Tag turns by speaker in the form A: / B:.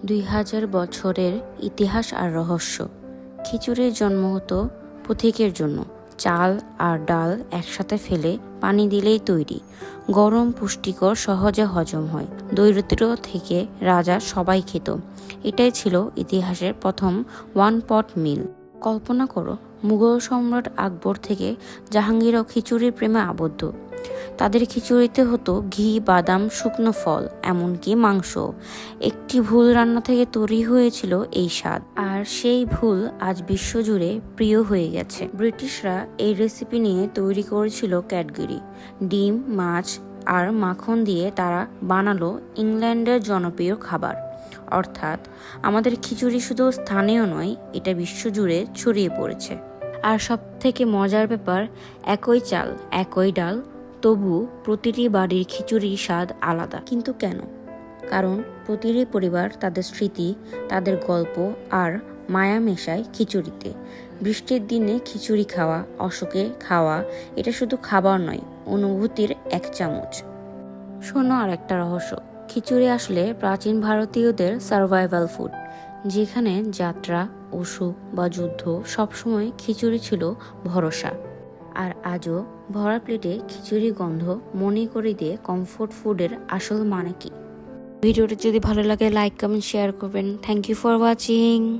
A: 2000 বছরের ইতিহাস আর রহস্য। খিচুড়ির জন্ম হতো পথিকের জন্য। চাল আর ডাল একসাথে ফেলে পানি দিলেই তৈরি। গরম, পুষ্টিকর, সহজে হজম হয়। দরিদ্র থেকে রাজা সবাই খেত। এটাই ছিল ইতিহাসের প্রথম ওয়ান পট মিল। কল্পনা করো, মুঘল সম্রাট আকবর থেকে জাহাঙ্গীরও খিচুড়ির প্রেমে আবদ্ধ। তাদের খিচুড়িতে হতো ঘি, বাদাম, শুকনো ফল, এমনকি মাংস। একটি ভুল রান্না থেকে তৈরি হয়েছিল এই স্বাদ, আর সেই ভুল আজ বিশ্বজুড়ে প্রিয় হয়ে গেছে। ব্রিটিশরা এই রেসিপি নিয়ে তৈরি করেছিল ক্যাডবেরি। ডিম, মাছ আর মাখন দিয়ে তারা বানালো ইংল্যান্ডের জনপ্রিয় খাবার। অর্থাৎ আমাদের খিচুড়ি শুধু স্থানীয় নয়, এটা বিশ্বজুড়ে ছড়িয়ে পড়েছে। আর সব থেকে মজার ব্যাপার, একই চাল, একই ডাল, তবু প্রতিটি বাড়ির খিচুড়ির স্বাদ আলাদা। কিন্তু কেন? কারণ প্রতিটি পরিবার তাদের স্মৃতি, তাদের গল্প আর মায়া মেশায় খিচুড়িতে। বৃষ্টির দিনে খিচুড়ি খাওয়া, অশোকে খাওয়া, এটা শুধু খাবার নয়, অনুভূতির এক চামচ। শোনো আর একটা রহস্য, খিচুড়ি আসলে প্রাচীন ভারতীয়দের সার্ভাইভাল ফুড। যেখানে যাত্রা, অসুখ বা যুদ্ধ, সবসময় খিচুড়ি ছিল ভরসা। আর আজও ভরা প্লেটে খিচুড়ি গন্ধ মনে করে দিয়ে কমফোর্ট ফুডের আসল মানে কি। ভিডিওটি যদি ভালো লাগে লাইক, কমেন্ট, শেয়ার করবেন। Thank you for watching.